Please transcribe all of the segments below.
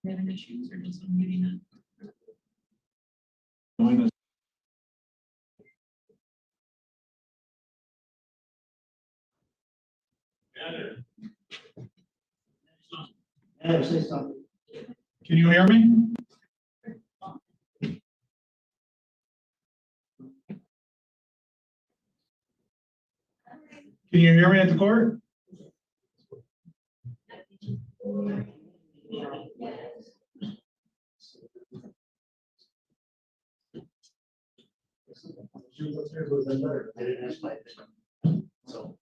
having issues or just unmuting it. Join us. Say something. Can you hear me? Can you hear me at the court? I didn't ask my opinion. So.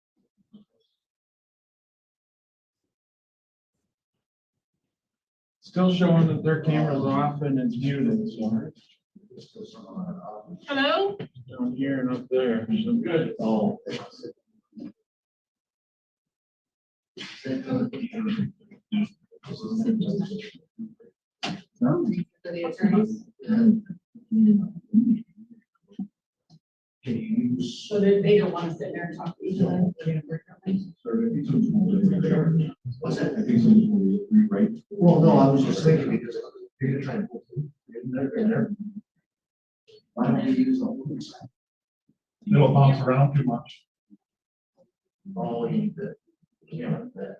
Still showing that their camera's off and it's muted, so. Hello? Down here and up there, so good. Oh. For the attorneys. So they don't want to sit there and talk to each other. What's that? Well, no, I was just thinking because you're gonna try and. Why don't we use the whole side? It'll bounce around too much. Oh, you need the camera for that.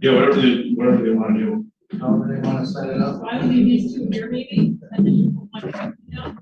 Yeah, whatever they want to do. However they want to set it up. Why don't we do these two here maybe? And then you put one down.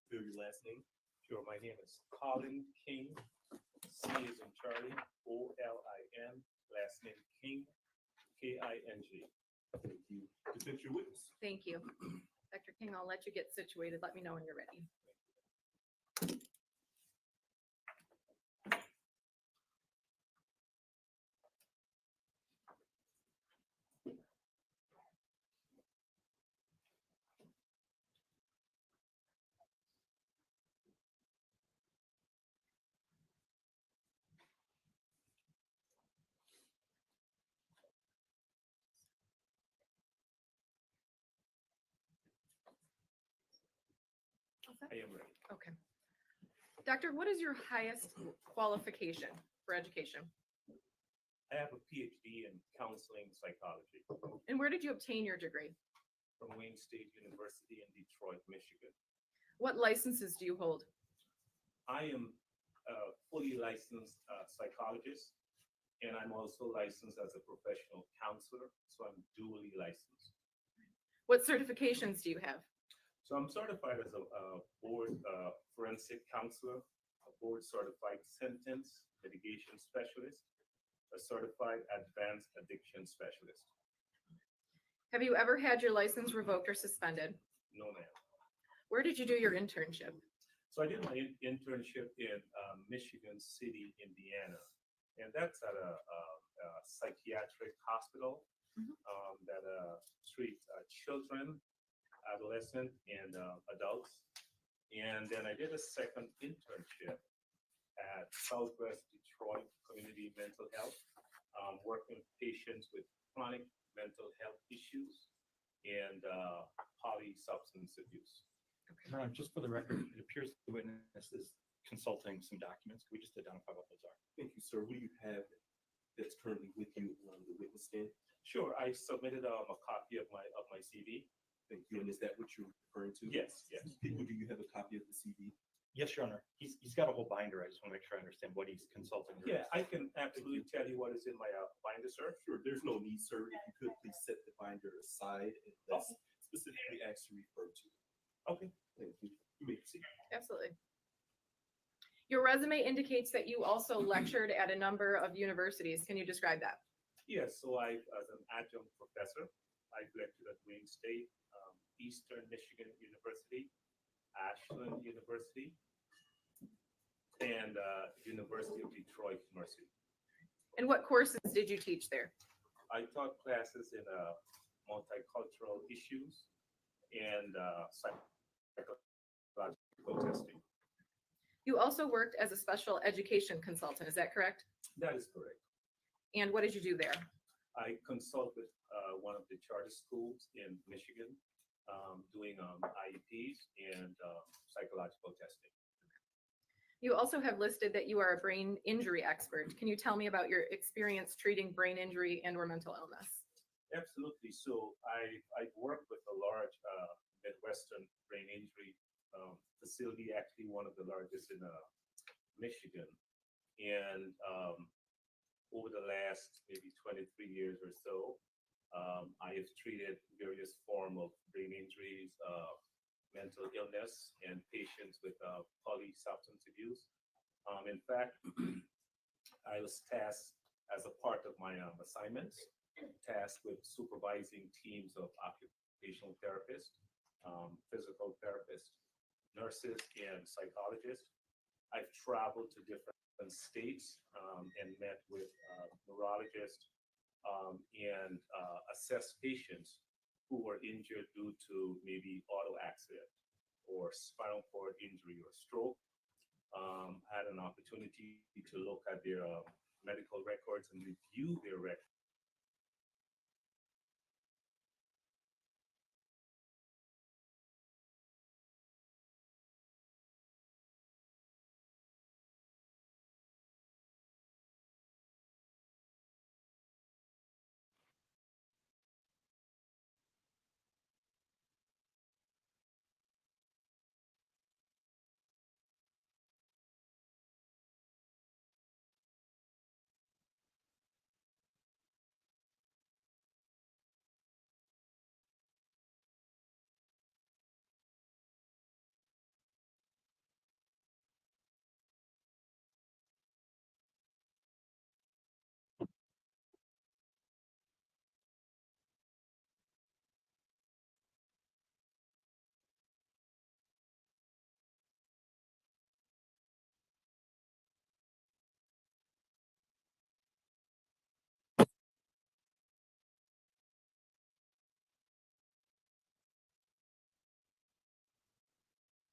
Fill your last name. Sure, my name is Colin King. C is in Charlie, Olin, last name King, King. Thank you. Defend your witness. Thank you. Dr. King, I'll let you get situated. Let me know when you're ready. I am ready. Okay. Doctor, what is your highest qualification for education? I have a PhD in counseling psychology And where did you obtain your degree? from Wayne State University in Detroit, Michigan. What licenses do you hold? I am a fully licensed psychologist, and I'm also licensed as a professional counselor, so I'm dually licensed. What certifications do you have? So I'm certified as a board forensic counselor, a board certified sentence mitigation specialist, a certified advanced addiction specialist. Have you ever had your license revoked or suspended? No, ma'am. Where did you do your internship? So I did my internship in Michigan City, Indiana, and that's at a psychiatric hospital Mhm. that treats children, adolescent, and adults. And then I did a second internship at Southwest Detroit Community Mental Health, working with patients with chronic mental health issues and polysubstance abuse. Just for the record, it appears the witness is consulting some documents. Can we just identify what those are? Thank you, sir. What do you have that's currently with you on the witness stand? Sure, I submitted a copy of my CV. Thank you. And is that what you're referring to? Yes, yes. Do you have a copy of the CV? Yes, Your Honor. He's got a whole binder. I just want to make sure I understand what he's consulting. Yeah, I can absolutely tell you what is in my binder, sir. Sure. There's no need, sir. If you could please set the binder aside and let's specifically ask to refer to. Okay. Thank you. You may proceed. Absolutely. Your resume indicates that you also lectured at a number of universities. Can you describe that? Yes, so as an adjunct professor, I've lectured at Wayne State, Eastern Michigan University, Ashland University, and University of Detroit Mercy. And what courses did you teach there? I taught classes in multicultural issues and psychological testing. You also worked as a special education consultant, is that correct? That is correct. And what did you do there? I consult with one of the charter schools in Michigan, doing IEPs and psychological testing. You also have listed that you are a brain injury expert. Can you tell me about your experience treating brain injury and or mental illness? Absolutely. So I've worked with a large Midwestern brain injury facility, actually one of the largest in Michigan. And over the last maybe 23 years or so, I have treated various forms of brain injuries, mental illness, and patients with polysubstance abuse. In fact, I was tasked as a part of my assignments, tasked with supervising teams of occupational therapists, physical therapists, nurses, and psychologists. I've traveled to different states and met with neurologists and assessed patients who were injured due to maybe auto accident or spinal cord injury or stroke. Had an opportunity to look at their medical records and review their records.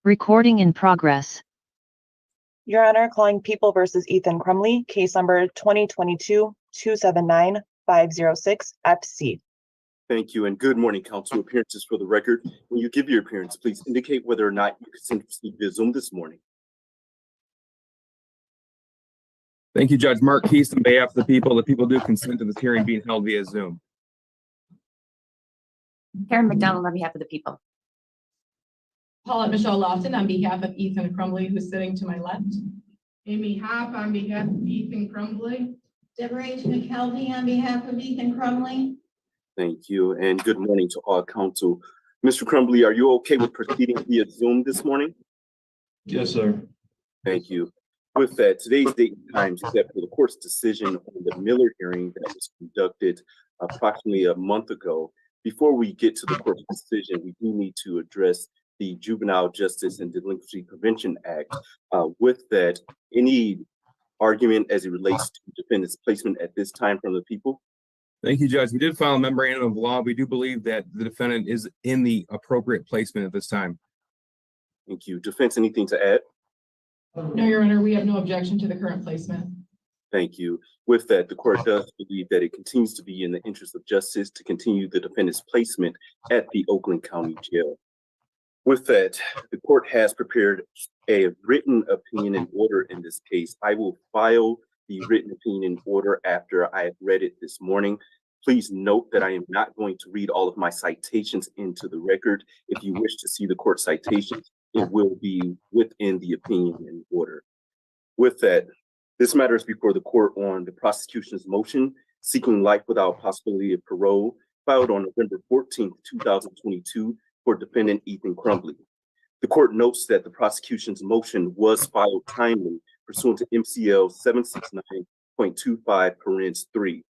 Recording in progress. Your Honor, calling People versus Ethan Crumbley, case number 2022-279-506 FC. Thank you, and good morning, counsel. Appearances for the record. When you give your appearance, please indicate whether or not you consent to speak via Zoom this morning. Thank you, Judge Mark Keast. On behalf of the people do consent to this hearing being held via Zoom. Karen McDonald on behalf of the people. Paulette Michelle Lofton on behalf of Ethan Crumbley, who's sitting to my left. Amy Hopp on behalf of Ethan Crumbley. Deborah H. McKelvey on behalf of Ethan Crumbley. Thank you, and good morning to all counsel. Mr. Crumbley, are you okay with proceeding via Zoom this morning? Yes, sir. Thank you. With that, today's date and time is set for the court's decision on the Miller hearing that was conducted approximately a month ago. Before we get to the court's decision, we do need to address the Juvenile Justice and Delinquency Prevention Act. With that, any argument as it relates to defendant's placement at this time from the people? Thank you, Judge. We did file a memorandum of law. We do believe that the defendant is in the appropriate placement at this time. Thank you. Defense, anything to add? No, Your Honor, we have no objection to the current placement. Thank you. With that, the court does believe that it continues to be in the interest of justice to continue the defendant's placement at the Oakland County Jail. With that, the court has prepared a written opinion in order in this case. I will file the written opinion in order after I have read it this morning. Please note that I am not going to read all of my citations into the record. If you wish to see the court citations, it will be within the opinion in order. With that, this matter is before the court on the prosecution's motion seeking life without possibility of parole, filed on November 14th, 2022 for defendant Ethan Crumbley. The court notes that the prosecution's motion was filed timely pursuant to MCL 769.25(3).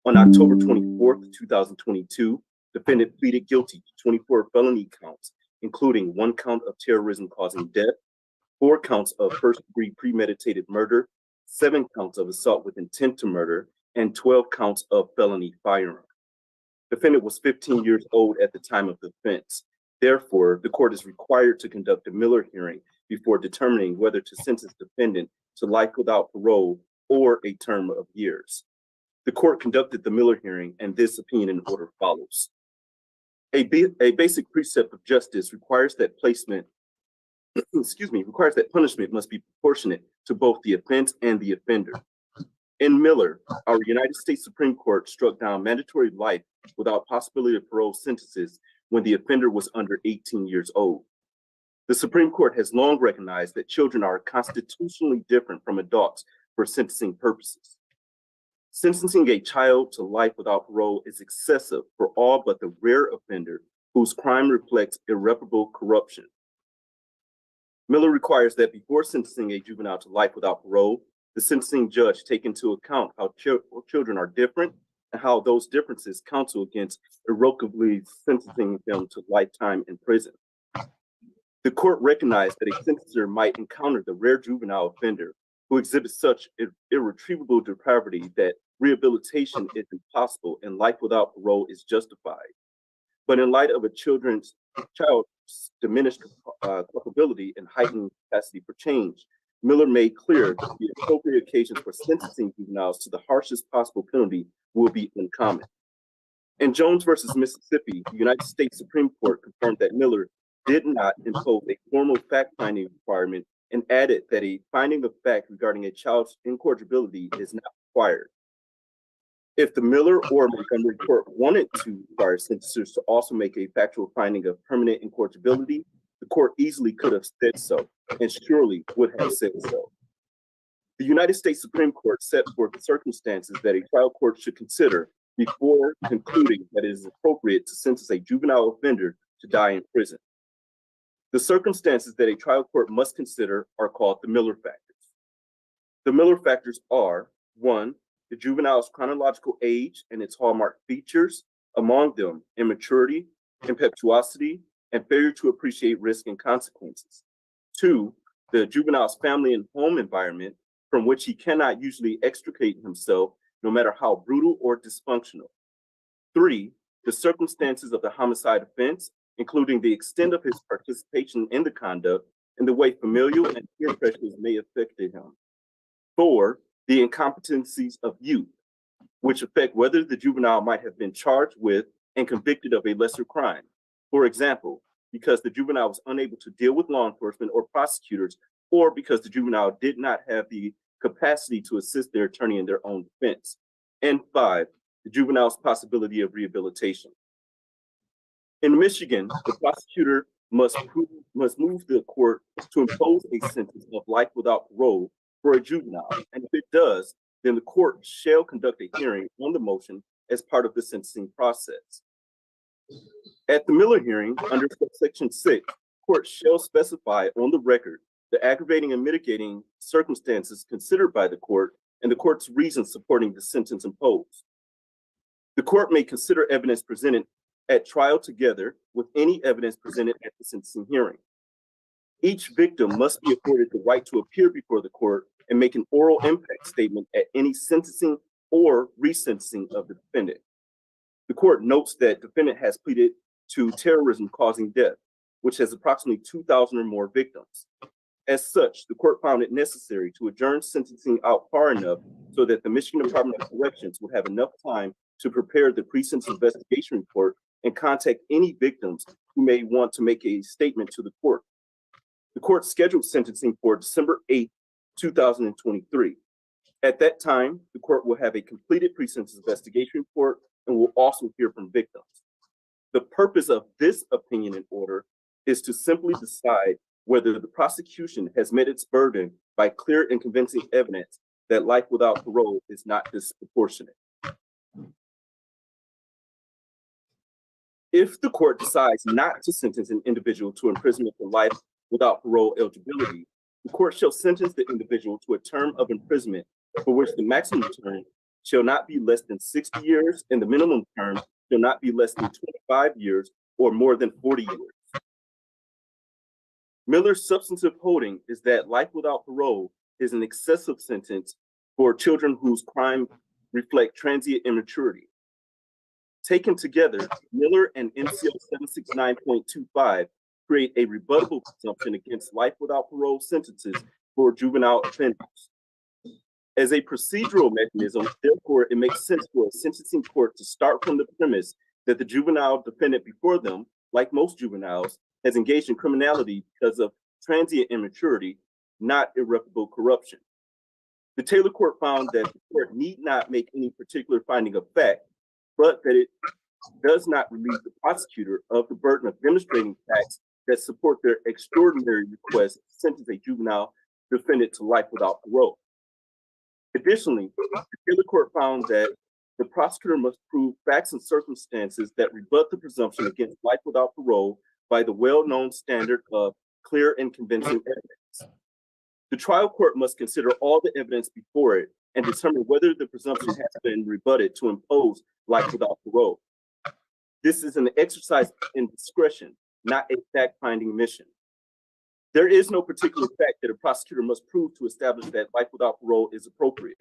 On October 24th, 2022, defendant pleaded guilty to 24 felony counts, including 1 count of terrorism causing death, 4 counts of first-degree premeditated murder, 7 counts of assault with intent to murder, and 12 counts of felony firearm. Defendant was 15 years old at the time of the offense. Therefore, the court is required to conduct a Miller hearing before determining whether to sentence defendant to life without parole or a term of years. The court conducted the Miller hearing, and this opinion in order follows. A basic precept of justice requires that requires that punishment must be proportionate to both the offense and the offender. In Miller, our United States Supreme Court struck down mandatory life without possibility of parole sentences when the offender was under 18 years old. The Supreme Court has long recognized that children are constitutionally different from adults for sentencing purposes. Sentencing a child to life without parole is excessive for all but the rare offender whose crime reflects irreparable corruption. Miller requires that before sentencing a juvenile to life without parole, the sentencing judge take into account how children are different and how those differences counsel against irrevocably sentencing them to lifetime in prison. The court recognized that a sentencer might encounter the rare juvenile offender who exhibits such irretrievable depravity that rehabilitation is impossible and life without parole is justified. But in light of a child's diminished culpability and heightened capacity for change, Miller made clear that the appropriate occasions for sentencing juveniles to the harshest possible penalty will be uncommon. In Jones versus Mississippi, the United States Supreme Court confirmed that Miller did not impose a formal fact-finding requirement and added that a finding of fact regarding a child's incorrigibility is not required. If the Miller or Montgomery court wanted to require sentencers to also make a factual finding of permanent incorrigibility, the court easily could have said so, and surely would have said so. The United States Supreme Court set forth the circumstances that a trial court should consider before concluding that it is appropriate to sentence a juvenile offender to die in prison. The circumstances that a trial court must consider are called the Miller factors. The Miller factors are: 1, the juvenile's chronological age and its hallmark features, among them immaturity, impetuosity, and failure to appreciate risk and consequences. 2, the juvenile's family and home environment from which he cannot usually extricate himself, no matter how brutal or dysfunctional. 3, the circumstances of the homicide offense, including the extent of his participation in the conduct and the way familial and peer pressures may have affected him. 4, the incompetencies of youth, which affect whether the juvenile might have been charged with and convicted of a lesser crime. For example, because the juvenile was unable to deal with law enforcement or prosecutors, or because the juvenile did not have the capacity to assist their attorney in their own defense. And 5, the juvenile's possibility of rehabilitation. In Michigan, the prosecutor must move the court to impose a sentence of life without parole for a juvenile, and if it does, then the court shall conduct a hearing on the motion as part of the sentencing process. At the Miller hearing, under subsection 6, court shall specify on the record the aggravating and mitigating circumstances considered by the court and the court's reasons supporting the sentence imposed. The court may consider evidence presented at trial together with any evidence presented at the sentencing hearing. Each victim must be afforded the right to appear before the court and make an oral impact statement at any sentencing or resentencing of the defendant. The court notes that defendant has pleaded to terrorism causing death, which has approximately 2,000 or more victims. As such, the court found it necessary to adjourn sentencing out far enough so that the Michigan Department of Corrections would have enough time to prepare the pre-sentence investigation report and contact any victims who may want to make a statement to the court. The court scheduled sentencing for December 8, 2023. At that time, the court will have a completed pre-sentence investigation report and will also hear from victims. The purpose of this opinion and order is to simply decide whether the prosecution has met its burden by clear and convincing evidence that life without parole is not disproportionate. If the court decides not to sentence an individual to imprisonment for life without parole eligibility, the court shall sentence the individual to a term of imprisonment for which the maximum term shall not be less than 60 years and the minimum term shall not be less than 25 years or more than 40 years. Miller's substantive holding is that life without parole is an excessive sentence for children whose crime reflect transient immaturity. Taken together, Miller and MCL 769.25 create a rebuttable presumption against life without parole sentences for juvenile offenders. As a procedural mechanism, therefore, it makes sense for a sentencing court to start from the premise that the juvenile defendant before them, like most juveniles, has engaged in criminality because of transient immaturity, not irreparable corruption. The Taylor court found that the court need not make any particular finding of fact, but that it does not relieve the prosecutor of the burden of demonstrating facts that support their extraordinary request to sentence a juvenile defendant to life without parole. Additionally, the Taylor court found that the prosecutor must prove facts and circumstances that rebut the presumption against life without parole by the well-known standard of clear and convincing evidence. The trial court must consider all the evidence before it and determine whether the presumption has been rebutted to impose life without parole. This is an exercise in discretion, not a fact-finding mission. There is no particular fact that a prosecutor must prove to establish that life without parole is appropriate.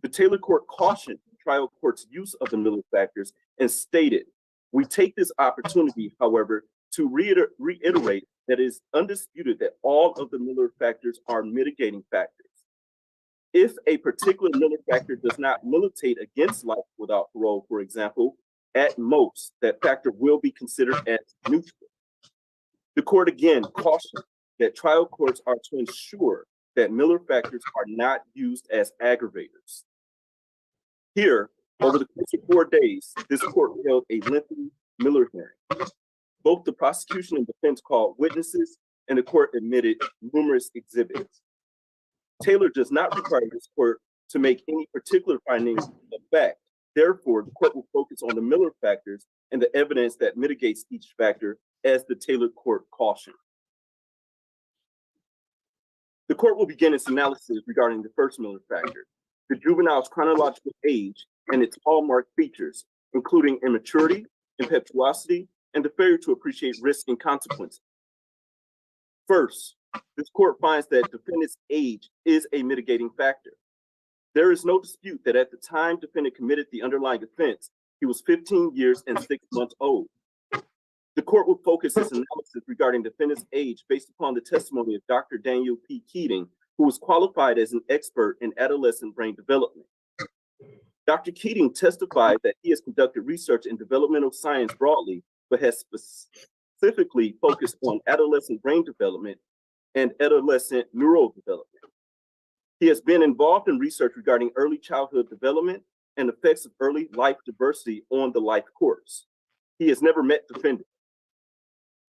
The Taylor court cautioned the trial court's use of the Miller factors and stated, "We take this opportunity, however, to reiterate that it is undisputed that all of the Miller factors are mitigating factors. If a particular Miller factor does not militate against life without parole, for example, at most, that factor will be considered as neutral." The court again cautioned that trial courts are to ensure that Miller factors are not used as aggravators. Here, over the course of 4 days, this court held a lengthy Miller hearing. Both the prosecution and defense called witnesses, and the court admitted numerous exhibits. Taylor does not require this court to make any particular findings of fact. Therefore, the court will focus on the Miller factors and the evidence that mitigates each factor, as the Taylor court cautioned. The court will begin its analysis regarding the first Miller factor, the juvenile's chronological age and its hallmark features, including immaturity, impetuosity, and the failure to appreciate risk and consequences. First, this court finds that defendant's age is a mitigating factor. There is no dispute that at the time defendant committed the underlying offense, he was 15 years and 6 months old. The court will focus its analysis regarding defendant's age based upon the testimony of Dr. Daniel P. Keating, who is qualified as an expert in adolescent brain development. Dr. Keating testified that he has conducted research in developmental science broadly, but has specifically focused on adolescent brain development and adolescent neural development. He has been involved in research regarding early childhood development and effects of early life diversity on the life course. He has never met defendant.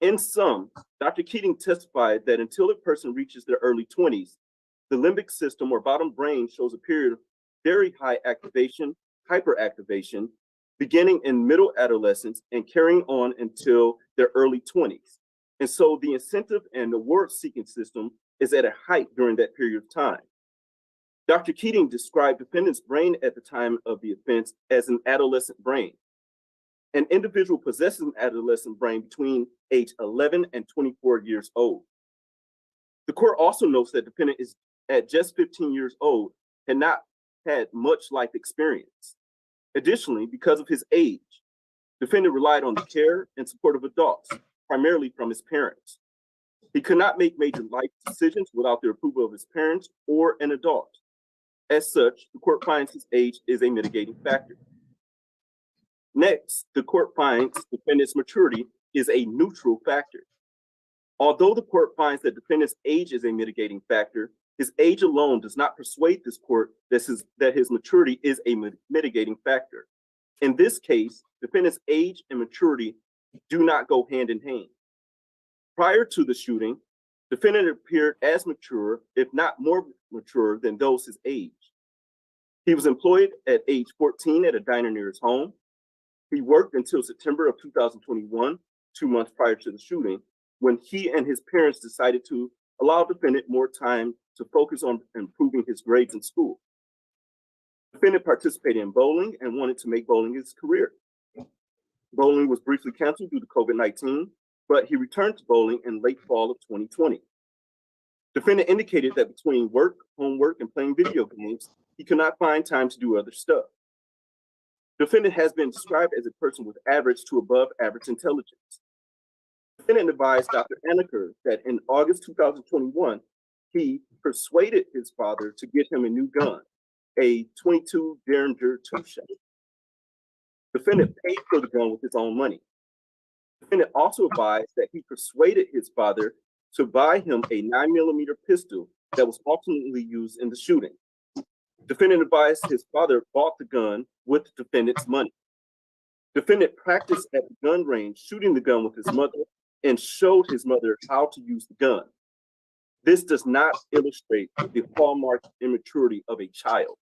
In sum, Dr. Keating testified that until a person reaches their early 20s, the limbic system or bottom brain shows a period of very high activation, hyperactivation, beginning in middle adolescence and carrying on until their early 20s. And so the incentive and reward-seeking system is at a height during that period of time. Dr. Keating described defendant's brain at the time of the offense as an adolescent brain. An individual possesses an adolescent brain between age 11 and 24 years old. The court also notes that defendant is at just 15 years old and not had much life experience. Additionally, because of his age, defendant relied on the care and support of adults, primarily from his parents. He could not make major life decisions without the approval of his parents or an adult. As such, the court finds his age is a mitigating factor. Next, the court finds defendant's maturity is a neutral factor. Although the court finds that defendant's age is a mitigating factor, his age alone does not persuade this court that his maturity is a mitigating factor. In this case, defendant's age and maturity do not go hand in hand. Prior to the shooting, defendant appeared as mature, if not more mature than those his age. He was employed at age 14 at a diner near his home. He worked until September of 2021, 2 months prior to the shooting, when he and his parents decided to allow defendant more time to focus on improving his grades in school. Defendant participated in bowling and wanted to make bowling his career. Bowling was briefly canceled due to COVID-19, but he returned to bowling in late fall of 2020. Defendant indicated that between work, homework, and playing video games, he could not find time to do other stuff. Defendant has been described as a person with average to above average intelligence. Defendant advised Dr. Anneker that in August 2021, he persuaded his father to get him a new gun, a .22 Derringer two-shot. Defendant paid for the gun with his own money. Defendant also advised that he persuaded his father to buy him a 9mm pistol that was ultimately used in the shooting. Defendant advised his father bought the gun with the defendant's money. Defendant practiced at the gun range shooting the gun with his mother and showed his mother how to use the gun. This does not illustrate the hallmark immaturity of a child.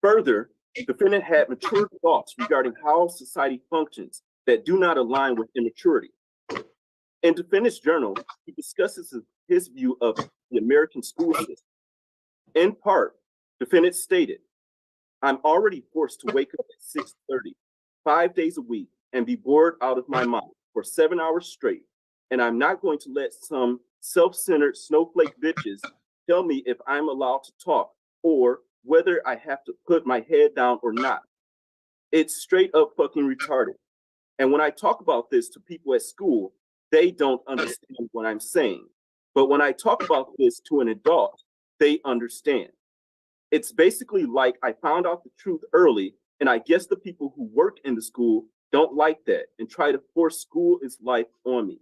Further, defendant had mature thoughts regarding how society functions that do not align with immaturity. In defendant's journal, he discusses his view of the American school system. In part, defendant stated, "I'm already forced to wake up at 6:30, 5 days a week, and be bored out of my mind for 7 hours straight, and I'm not going to let some self-centered snowflake bitches tell me if I'm allowed to talk or whether I have to put my head down or not. It's straight up fucking retarded. And when I talk about this to people at school, they don't understand what I'm saying. But when I talk about this to an adult, they understand. It's basically like I found out the truth early, and I guess the people who work in the school don't like that and try to force school is life on me."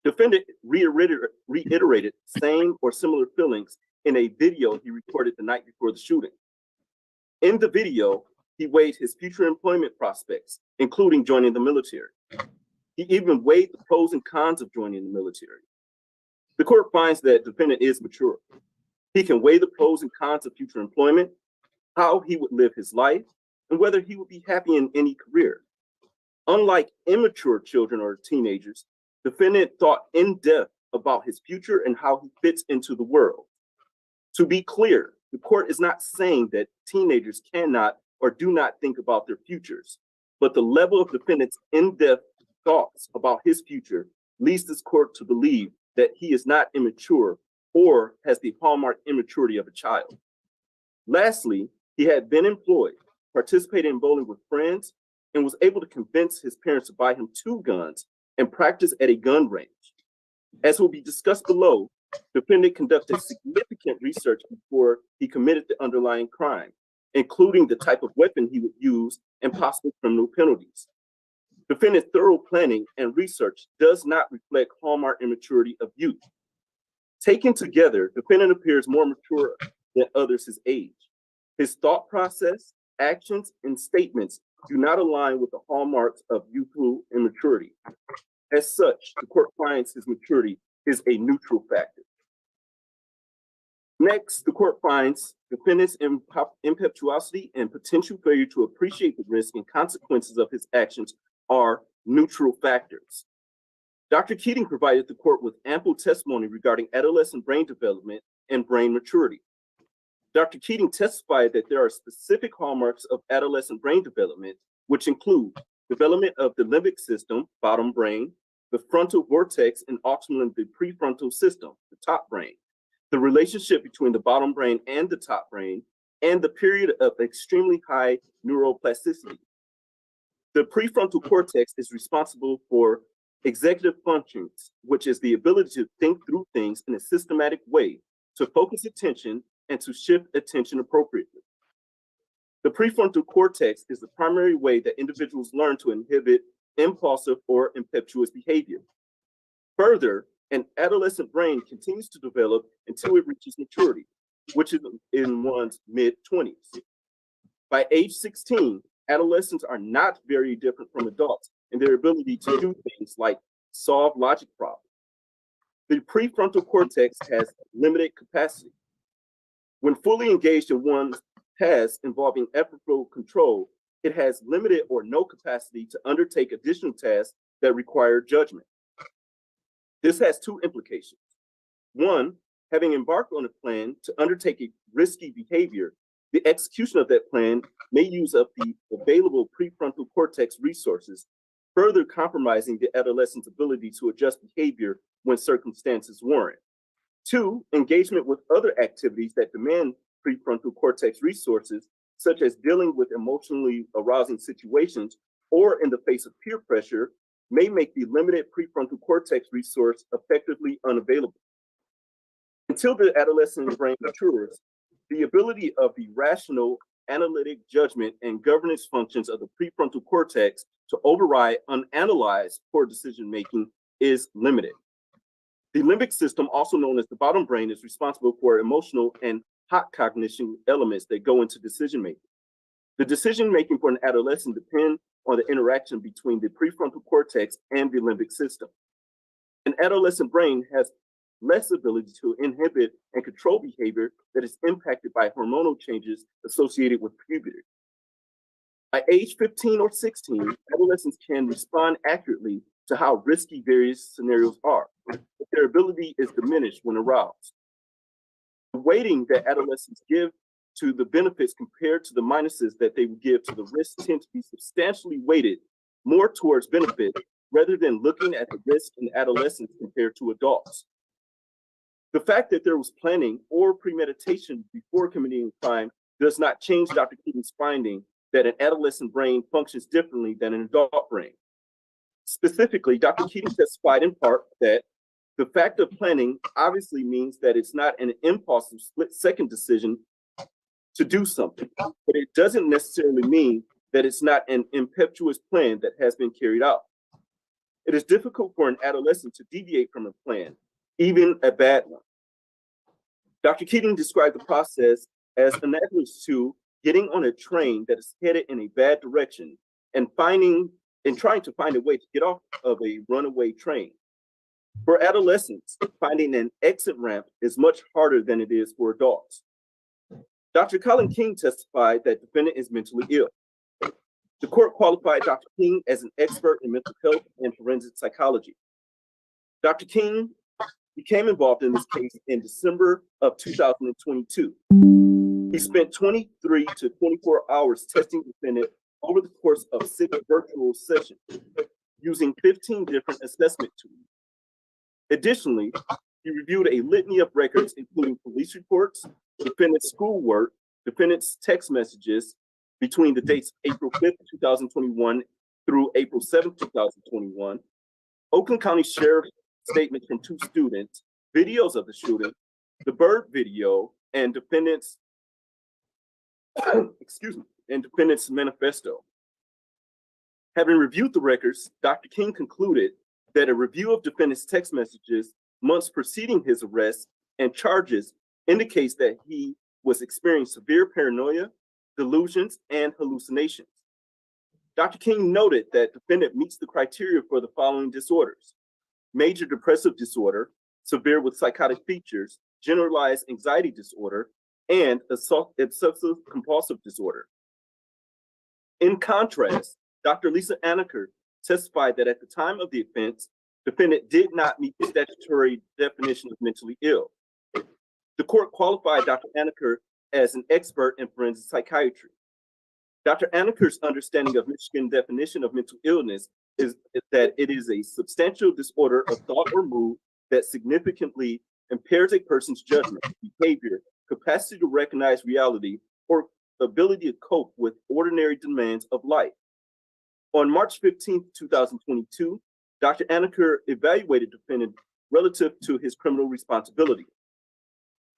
Defendant reiterated same or similar feelings in a video he recorded the night before the shooting. In the video, he weighed his future employment prospects, including joining the military. He even weighed the pros and cons of joining the military. The court finds that defendant is mature. He can weigh the pros and cons of future employment, how he would live his life, and whether he would be happy in any career. Unlike immature children or teenagers, defendant thought in depth about his future and how he fits into the world. To be clear, the court is not saying that teenagers cannot or do not think about their futures, but the level of defendant's in-depth thoughts about his future leads this court to believe that he is not immature or has the hallmark immaturity of a child. Lastly, he had been employed, participated in bowling with friends, and was able to convince his parents to buy him 2 guns and practice at a gun range. As will be discussed below, defendant conducted significant research before he committed the underlying crime, including the type of weapon he would use and possible criminal penalties. Defendant's thorough planning and research does not reflect hallmark immaturity of youth. Taken together, defendant appears more mature than others his age. His thought process, actions, and statements do not align with the hallmarks of youthful immaturity. As such, the court finds his maturity is a neutral factor. Next, the court finds defendant's impetuosity and potential failure to appreciate the risk and consequences of his actions are neutral factors. Dr. Keating provided the court with ample testimony regarding adolescent brain development and brain maturity. Dr. Keating testified that there are specific hallmarks of adolescent brain development, which include development of the limbic system, bottom brain, the frontal vortex, and ultimately the prefrontal system, the top brain, the relationship between the bottom brain and the top brain, and the period of extremely high neuroplasticity. The prefrontal cortex is responsible for executive functions, which is the ability to think through things in a systematic way, to focus attention, and to shift attention appropriately. The prefrontal cortex is the primary way that individuals learn to inhibit impulsive or impetuous behavior. Further, an adolescent brain continues to develop until it reaches maturity, which is in one's mid-20s. By age 16, adolescents are not very different from adults in their ability to do things like solve logic problems. The prefrontal cortex has limited capacity. When fully engaged in one's tasks involving effortful control, it has limited or no capacity to undertake additional tasks that require judgment. This has 2 implications. 1, having embarked on a plan to undertake a risky behavior, the execution of that plan may use up the available prefrontal cortex resources, further compromising the adolescent's ability to adjust behavior when circumstances warrant. 2, engagement with other activities that demand prefrontal cortex resources, such as dealing with emotionally arousing situations or in the face of peer pressure, may make the limited prefrontal cortex resource effectively unavailable. Until the adolescent brain matures, the ability of the rational, analytic judgment and governance functions of the prefrontal cortex to override unanalyzed poor decision-making is limited. The limbic system, also known as the bottom brain, is responsible for emotional and hot cognition elements that go into decision-making. The decision-making for an adolescent depends on the interaction between the prefrontal cortex and the limbic system. An adolescent brain has less ability to inhibit and control behavior that is impacted by hormonal changes associated with puberty. By age 15 or 16, adolescents can respond accurately to how risky various scenarios are, but their ability is diminished when aroused. The weighting that adolescents give to the benefits compared to the minuses that they would give to the risks tend to be substantially weighted more towards benefit rather than looking at the risk in adolescents compared to adults. The fact that there was planning or premeditation before committing a crime does not change Dr. Keating's finding that an adolescent brain functions differently than an adult brain. Specifically, Dr. Keating testified in part that the fact of planning obviously means that it's not an impulsive split-second decision to do something, but it doesn't necessarily mean that it's not an impetuous plan that has been carried out. It is difficult for an adolescent to deviate from a plan, even a bad one. Dr. Keating described the process as analogous to getting on a train that is headed in a bad direction and trying to find a way to get off of a runaway train. For adolescents, finding an exit ramp is much harder than it is for adults. Dr. Colin King testified that the defendant is mentally ill. The court qualified Dr. King as an expert in mental health and forensic psychology. Dr. King became involved in this case in December of 2022. He spent 23 to 24 hours testing the defendant over the course of 6 virtual sessions using 15 different assessment tools. Additionally, he reviewed a litany of records, including police reports, defendant's schoolwork, defendant's text messages, between the dates April 5th, 2021 through April 7th, 2021, Oakland County Sheriff's statement from 2 students, videos of the shooting, the bird video, and defendant's and defendant's manifesto. Having reviewed the records, Dr. King concluded that a review of defendant's text messages months preceding his arrest and charges indicates that he was experiencing severe paranoia, delusions, and hallucinations. Dr. King noted that defendant meets the criteria for the following disorders: major depressive disorder, severe with psychotic features, generalized anxiety disorder, and obsessive compulsive disorder. In contrast, Dr. Lisa Anaker testified that at the time of the offense, defendant did not meet the statutory definition of mentally ill. The court qualified Dr. Anaker as an expert in forensic psychiatry. Dr. Anaker's understanding of Michigan definition of mental illness is that it is a substantial disorder of thought or mood that significantly impairs a person's judgment, behavior, capacity to recognize reality, or ability to cope with ordinary demands of life. On March 15, 2022, Dr. Anaker evaluated defendant relative to his criminal responsibility.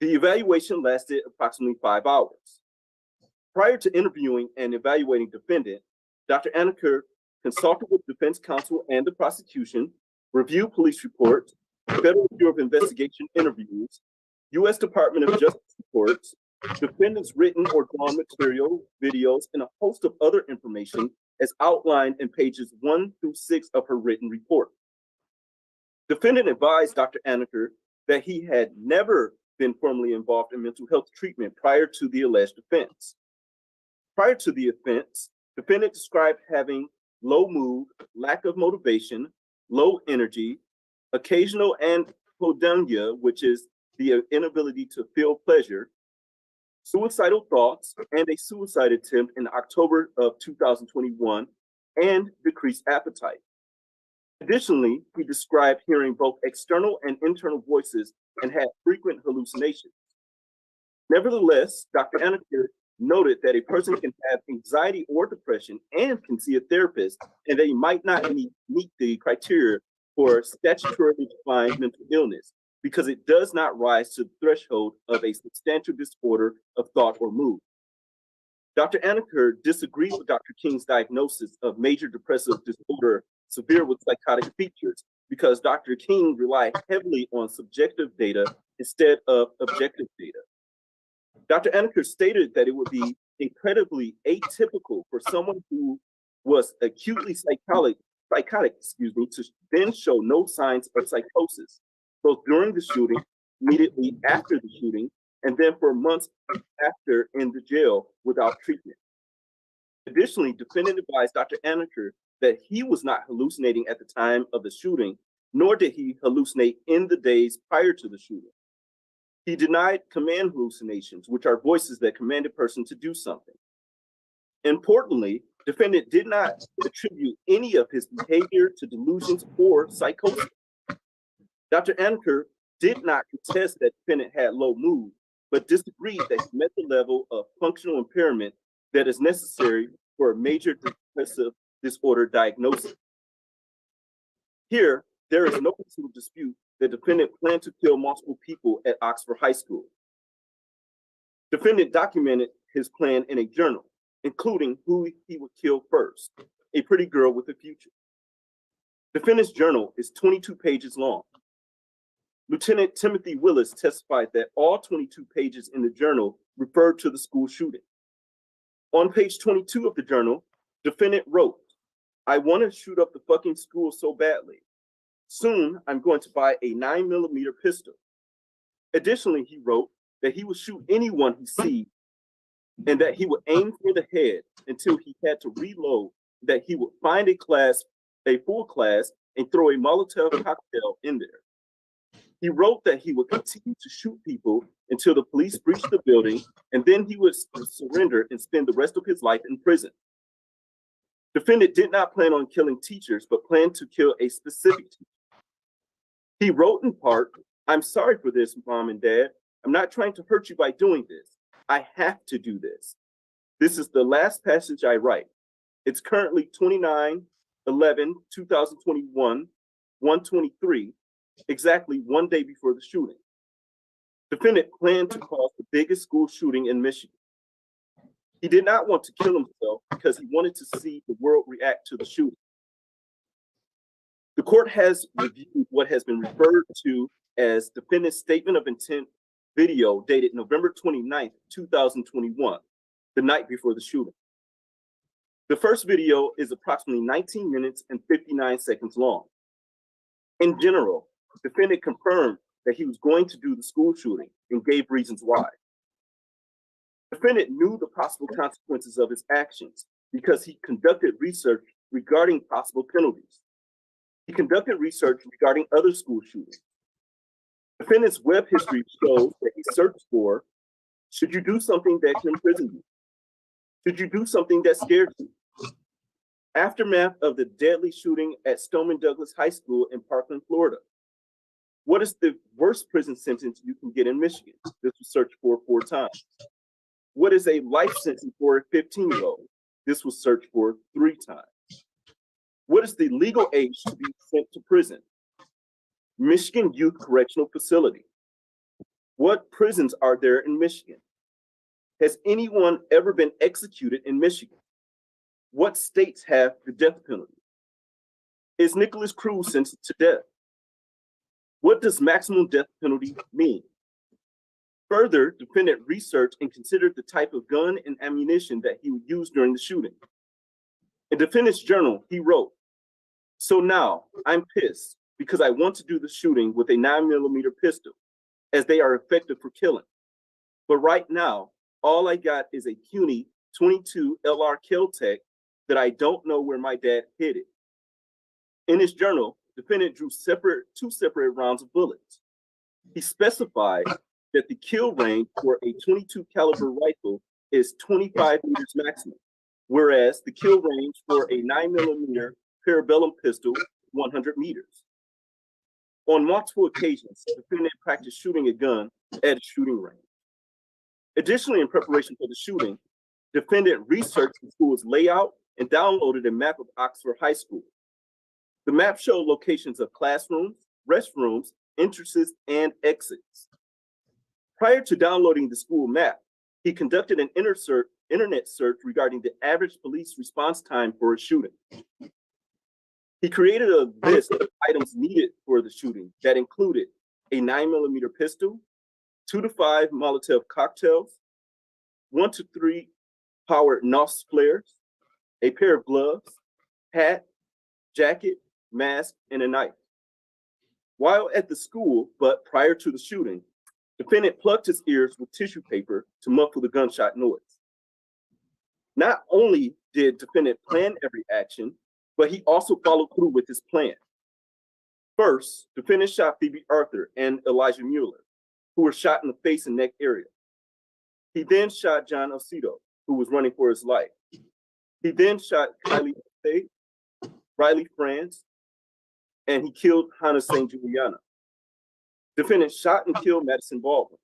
The evaluation lasted approximately 5 hours. Prior to interviewing and evaluating defendant, Dr. Anaker consulted with defense counsel and the prosecution, reviewed police reports, Federal Bureau of Investigation interviews, U.S. Department of Justice reports, defendant's written or drawn material, videos, and a host of other information as outlined in pages 1 through 6 of her written report. Defendant advised Dr. Anaker that he had never been formally involved in mental health treatment prior to the alleged offense. Prior to the offense, defendant described having low mood, lack of motivation, low energy, occasional anhedonia, which is the inability to feel pleasure, suicidal thoughts, and a suicide attempt in October of 2021, and decreased appetite. Additionally, he described hearing both external and internal voices and had frequent hallucinations. Nevertheless, Dr. Anaker noted that a person can have anxiety or depression and can see a therapist, and they might not meet the criteria for statutorily defined mental illness because it does not rise to the threshold of a substantial disorder of thought or mood. Dr. Anaker disagreed with Dr. King's diagnosis of major depressive disorder severe with psychotic features because Dr. King relied heavily on subjective data instead of objective data. Dr. Anaker stated that it would be incredibly atypical for someone who was acutely psychotic, to then show no signs of psychosis, both during the shooting, immediately after the shooting, and then for months after in the jail without treatment. Additionally, defendant advised Dr. Anaker that he was not hallucinating at the time of the shooting, nor did he hallucinate in the days prior to the shooting. He denied command hallucinations, which are voices that command a person to do something. Importantly, defendant did not attribute any of his behavior to delusions or psychosis. Dr. Anaker did not contest that defendant had low mood, but disagreed that he met the level of functional impairment that is necessary for a major depressive disorder diagnosis. Here, there is no single dispute that defendant planned to kill multiple people at Oxford High School. Defendant documented his plan in a journal, including who he would kill first, a pretty girl with a future. Defendant's journal is 22 pages long. Lieutenant Timothy Willis testified that all 22 pages in the journal referred to the school shooting. On page 22 of the journal, defendant wrote, "I want to shoot up the fucking school so badly. Soon, I'm going to buy a 9mm pistol." Additionally, he wrote that he would shoot anyone he sees and that he would aim for the head until he had to reload, that he would find a full class, and throw a Molotov cocktail in there. He wrote that he would continue to shoot people until the police breached the building, and then he would surrender and spend the rest of his life in prison. Defendant did not plan on killing teachers, but planned to kill a specific teacher. He wrote in part, "I'm sorry for this, Mom and Dad. I'm not trying to hurt you by doing this. I have to do this." This is the last passage I write. It's currently 29/11/2021, 1:23, exactly 1 day before the shooting. Defendant planned to cause the biggest school shooting in Michigan. He did not want to kill himself because he wanted to see the world react to the shooting. The court has reviewed what has been referred to as defendant's statement of intent video dated November 29th, 2021, the night before the shooting. The first video is approximately 19 minutes and 59 seconds long. In general, defendant confirmed that he was going to do the school shooting and gave reasons why. Defendant knew the possible consequences of his actions because he conducted research regarding possible penalties. He conducted research regarding other school shootings. Defendant's web history shows that he searched for, should you do something that can imprison you? Should you do something that scared you? Aftermath of the deadly shooting at Stoneman Douglas High School in Parkland, Florida. What is the worst prison sentence you can get in Michigan? This was searched for 4 times. What is a life sentence for a 15-year-old? This was searched for 3 times. What is the legal age to be sent to prison? Michigan Youth Correctional Facility. What prisons are there in Michigan? Has anyone ever been executed in Michigan? What states have the death penalty? Is Nicholas Cruz sentenced to death? What does maximum death penalty mean? Further, defendant researched and considered the type of gun and ammunition that he would use during the shooting. In defendant's journal, he wrote, "So now I'm pissed because I want to do the shooting with a 9mm pistol, as they are effective for killing. But right now, all I got is a puny 22 LR Kel-Tec that I don't know where my dad hid it." In his journal, defendant drew 2 separate rounds of bullets. He specified that the kill range for a 22 caliber rifle is 25 meters maximum, whereas the kill range for a 9mm parabellum pistol, 100 meters. On multiple occasions, the defendant practiced shooting a gun at a shooting range. Additionally, in preparation for the shooting, defendant researched the school's layout and downloaded a map of Oxford High School. The map showed locations of classrooms, restrooms, entrances, and exits. Prior to downloading the school map, he conducted an internet search regarding the average police response time for a shooting. He created a list of items needed for the shooting that included a 9mm pistol, 2 to 5 Molotov cocktails, 1 to 3 powered NOS flares, a pair of gloves, hat, jacket, mask, and a knife. While at the school, but prior to the shooting, defendant plugged his ears with tissue paper to muffle the gunshot noise. Not only did defendant plan every action, but he also followed through with his plan. First, defendant shot Phoebe Arthur and Elijah Mueller, who were shot in the face and neck area. He then shot John Ocedo, who was running for his life. He then shot Kylie State, Riley Franz, and he killed Hannah St. Juliana. Defendant shot and killed Madison Baldwin.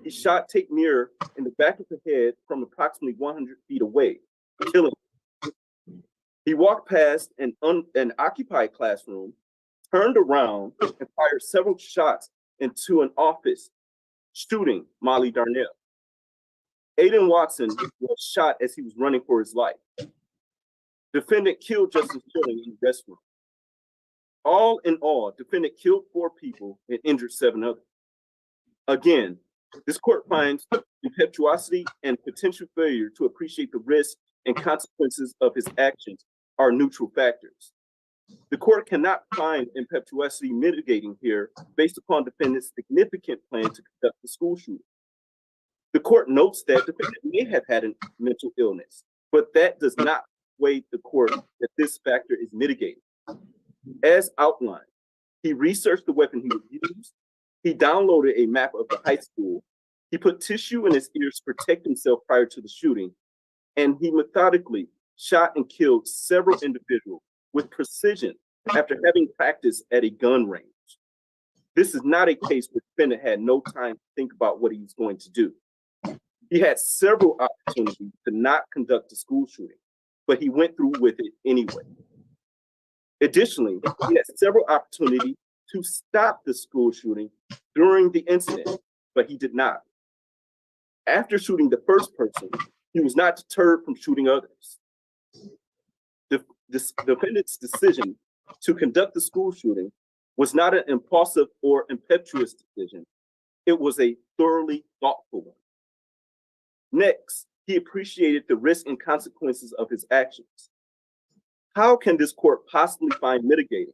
He shot Tate Muir in the back of the head from approximately 100 feet away, killing him. He walked past an occupied classroom, turned around, and fired several shots into an office, shooting Molly Darnell. Aiden Watson was shot as he was running for his life. Defendant killed Justice Killing in the restroom. All in all, defendant killed 4 people and injured 7 others. Again, this court finds impetuosity and potential failure to appreciate the risks and consequences of his actions are neutral factors. The court cannot find impetuosity mitigating here based upon defendant's significant plan to conduct the school shooting. The court notes that defendant may have had a mental illness, but that does not persuade the court that this factor is mitigated. As outlined, he researched the weapon he would use, he downloaded a map of the high school, he put tissue in his ears to protect himself prior to the shooting, and he methodically shot and killed several individuals with precision after having practiced at a gun range. This is not a case where the defendant had no time to think about what he was going to do. He had several opportunities to not conduct a school shooting, but he went through with it anyway. Additionally, he had several opportunities to stop the school shooting during the incident, but he did not. After shooting the first person, he was not deterred from shooting others. The defendant's decision to conduct the school shooting was not an impulsive or impetuous decision. It was a thoroughly thoughtful one. Next, he appreciated the risks and consequences of his actions. How can this court possibly find mitigating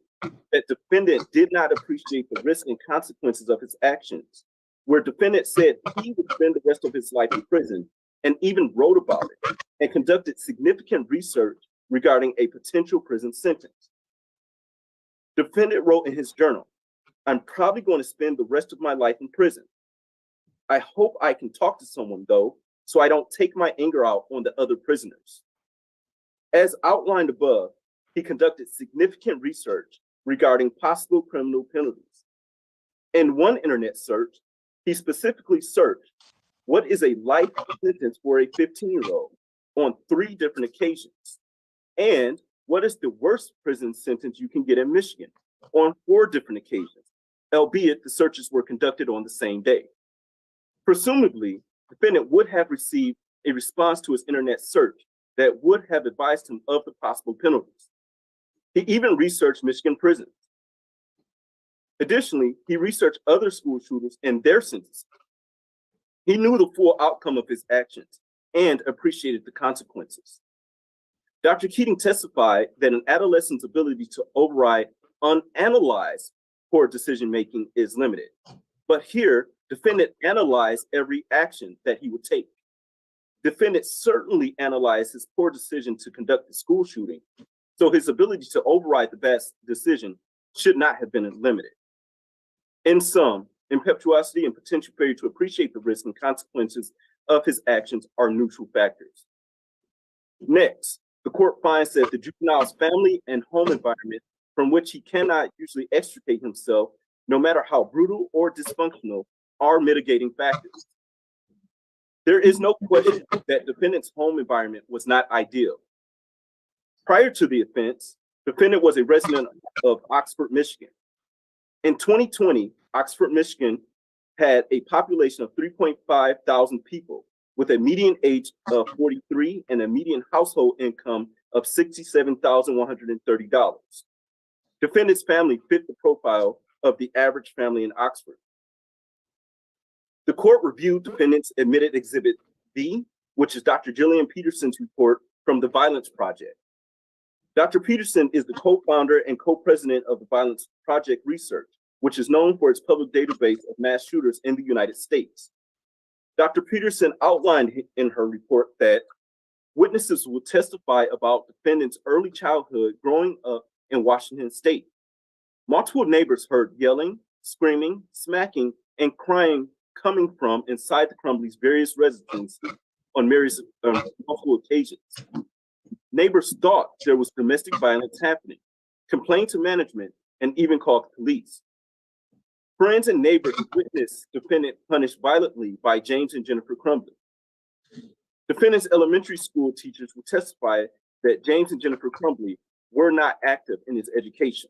that defendant did not appreciate the risks and consequences of his actions, where defendant said he would spend the rest of his life in prison and even wrote about it and conducted significant research regarding a potential prison sentence? Defendant wrote in his journal, "I'm probably going to spend the rest of my life in prison. I hope I can talk to someone though, so I don't take my anger out on the other prisoners." As outlined above, he conducted significant research regarding possible criminal penalties. In one internet search, he specifically searched, what is a life sentence for a 15-year-old on 3 different occasions? And what is the worst prison sentence you can get in Michigan on 4 different occasions, albeit the searches were conducted on the same day? Presumably, the defendant would have received a response to his internet search that would have advised him of the possible penalties. He even researched Michigan prisons. Additionally, he researched other school shooters and their sentences. He knew the full outcome of his actions and appreciated the consequences. Dr. Keating testified that an adolescent's ability to override unanalyzed poor decision-making is limited. But here, defendant analyzed every action that he would take. Defendant certainly analyzed his poor decision to conduct the school shooting, so his ability to override the best decision should not have been limited. In sum, impetuosity and potential failure to appreciate the risks and consequences of his actions are neutral factors. Next, the court finds that the juvenile's family and home environment, from which he cannot usually extricate himself, no matter how brutal or dysfunctional, are mitigating factors. There is no question that defendant's home environment was not ideal. Prior to the offense, defendant was a resident of Oxford, Michigan. In 2020, Oxford, Michigan had a population of 3.5 thousand people with a median age of 43 and a median household income of $67,130. Defendant's family fit the profile of the average family in Oxford. The court reviewed defendant's admitted Exhibit B, which is Dr. Jillian Peterson's report from the Violence Project. Dr. Peterson is the co-founder and co-president of the Violence Project Research, which is known for its public database of mass shooters in the United States. Dr. Peterson outlined in her report that witnesses will testify about defendant's early childhood growing up in Washington State. Multiple neighbors heard yelling, screaming, smacking, and crying coming from inside the Crumbley's various residences on multiple occasions. Neighbors thought there was domestic violence happening, complained to management, and even called the police. Friends and neighbors witnessed defendant punished violently by James and Jennifer Crumbley. Defendant's elementary school teachers will testify that James and Jennifer Crumbley were not active in his education.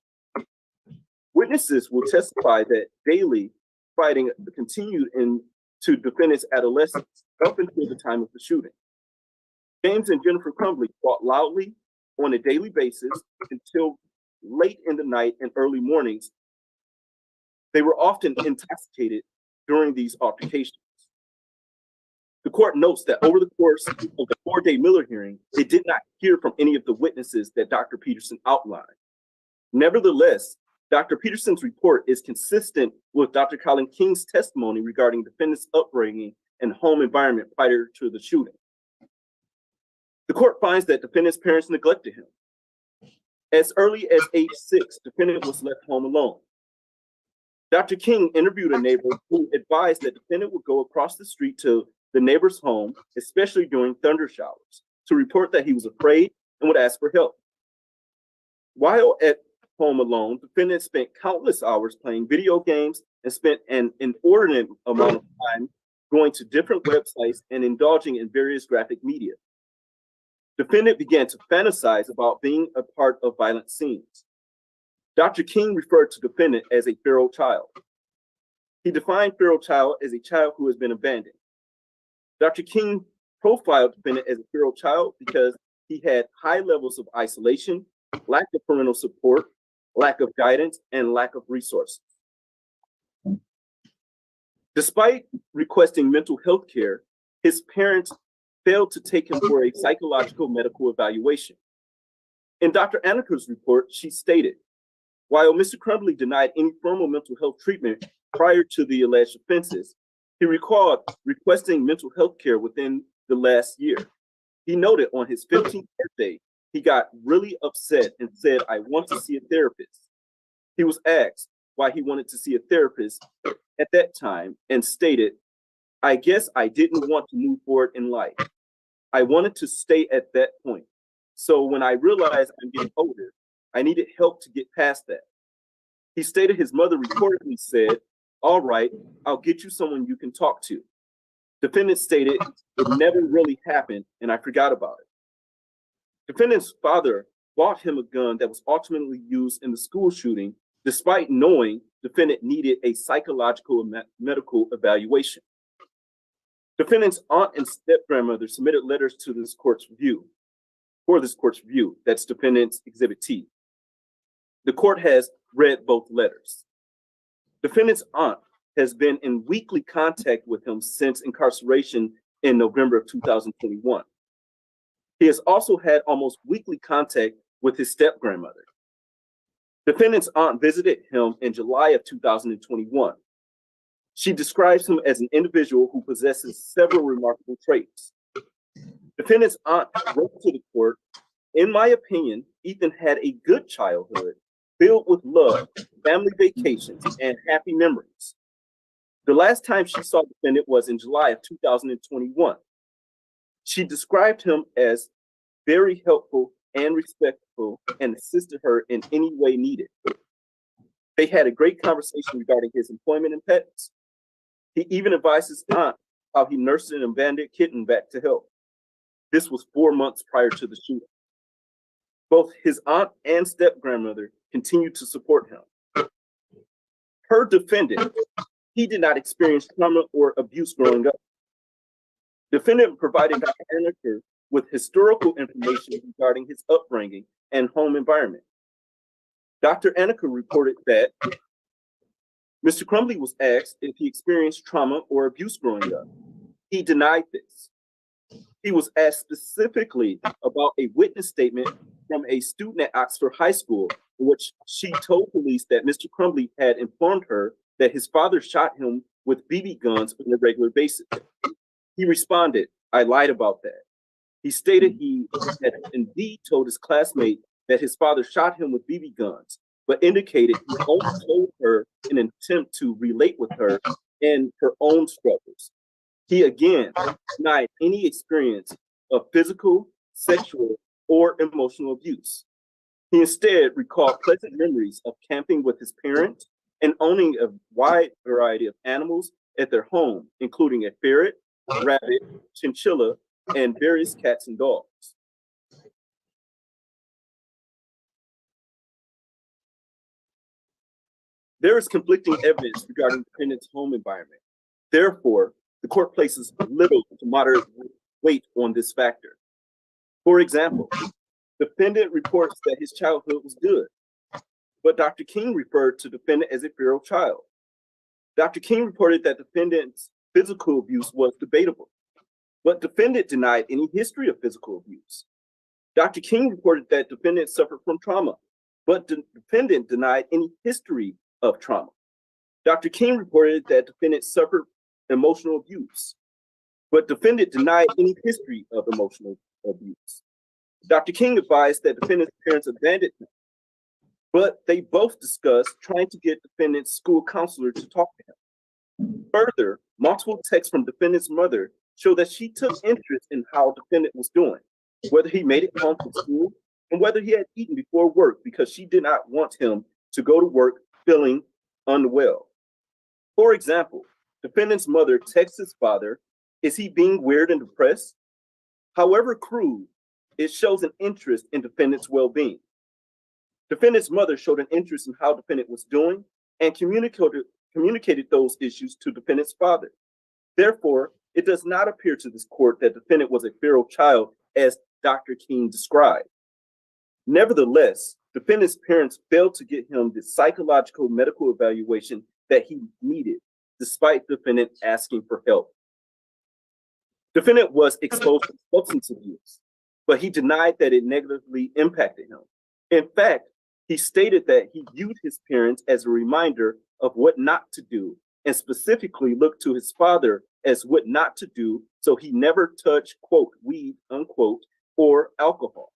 Witnesses will testify that daily fighting continued into defendant's adolescence up until the time of the shooting. James and Jennifer Crumbley fought loudly on a daily basis until late in the night and early mornings. They were often intoxicated during these altercations. The court notes that over the course of the 4-day Miller hearing, it did not hear from any of the witnesses that Dr. Peterson outlined. Nevertheless, Dr. Peterson's report is consistent with Dr. Colin King's testimony regarding defendant's upbringing and home environment prior to the shooting. The court finds that defendant's parents neglected him. As early as age 6, defendant was left home alone. Dr. King interviewed a neighbor who advised that defendant would go across the street to the neighbor's home, especially during thunder showers, to report that he was afraid and would ask for help. While at home alone, defendant spent countless hours playing video games and spent an inordinate amount of time going to different websites, and indulging in various graphic media. Defendant began to fantasize about being a part of violent scenes. Dr. King referred to defendant as a feral child. He defined feral child as a child who has been abandoned. Dr. King profiled defendant as a feral child because he had high levels of isolation, lack of parental support, lack of guidance, and lack of resources. Despite requesting mental health care, his parents failed to take him for a psychological medical evaluation. In Dr. Annika's report, she stated, while Mr. Crumbley denied any formal mental health treatment prior to the alleged offenses, he recalled requesting mental health care within the last year. He noted on his 15th birthday, he got really upset and said, "I want to see a therapist." He was asked why he wanted to see a therapist at that time and stated, "I guess I didn't want to move forward in life. I wanted to stay at that point. So when I realized I'm getting older, I needed help to get past that." He stated his mother reportedly said, "All right, I'll get you someone you can talk to." Defendant stated, "It never really happened and I forgot about it." Defendant's father bought him a gun that was ultimately used in the school shooting, despite knowing defendant needed a psychological and medical evaluation. Defendant's aunt and step-grandmother submitted letters to this court's review, That's defendant's Exhibit T. The court has read both letters. Defendant's aunt has been in weekly contact with him since incarceration in November of 2021. He has also had almost weekly contact with his step-grandmother. Defendant's aunt visited him in July of 2021. She describes him as an individual who possesses several remarkable traits. Defendant's aunt wrote to the court, "In my opinion, Ethan had a good childhood filled with love, family vacations, and happy memories." The last time she saw the defendant was in July of 2021. She described him as very helpful and respectful and assisted her in any way needed. They had a great conversation regarding his employment and pets. He even advised his aunt how he nursed an abandoned kitten back to health. This was 4 months prior to the shooting. Both his aunt and step-grandmother continued to support him. Per defendant, he did not experience trauma or abuse growing up. Defendant provided Dr. Annika with historical information regarding his upbringing and home environment. Dr. Annika reported that Mr. Crumbley was asked if he experienced trauma or abuse growing up. He denied this. He was asked specifically about a witness statement from a student at Oxford High School, in which she told police that Mr. Crumbley had informed her that his father shot him with BB guns on a regular basis. He responded, "I lied about that." He stated he had indeed told his classmate that his father shot him with BB guns, but indicated he only told her in an attempt to relate with her and her own struggles. He again denied any experience of physical, sexual, or emotional abuse. He instead recalled pleasant memories of camping with his parents and owning a wide variety of animals at their home, including a ferret, rabbit, chinchilla, and various cats and dogs. There is conflicting evidence regarding the defendant's home environment. Therefore, the court places little to moderate weight on this factor. For example, defendant reports that his childhood was good, but Dr. King referred to defendant as a feral child. Dr. King reported that defendant's physical abuse was debatable, but defendant denied any history of physical abuse. Dr. King reported that defendant suffered from trauma, but the defendant denied any history of trauma. Dr. King reported that defendant suffered emotional abuse, but defendant denied any history of emotional abuse. Dr. King advised that defendant's parents abandoned him, but they both discussed trying to get defendant's school counselor to talk to him. Further, multiple texts from defendant's mother show that she took interest in how defendant was doing, whether he made it home from school, and whether he had eaten before work, because she did not want him to go to work feeling unwell. For example, Defendant's mother texts his father, is he being weird and depressed? However crude, it shows an interest in defendant's well-being. Defendant's mother showed an interest in how defendant was doing and communicated those issues to defendant's father. Therefore, it does not appear to this court that defendant was a feral child as Dr. King described. Nevertheless, defendant's parents failed to get him the psychological medical evaluation that he needed, despite defendant asking for help. Defendant was exposed to substance abuse, but he denied that it negatively impacted him. In fact, he stated that he viewed his parents as a reminder of what not to do, and specifically looked to his father as what not to do, so he never touched, quote, weed, unquote, or alcohol.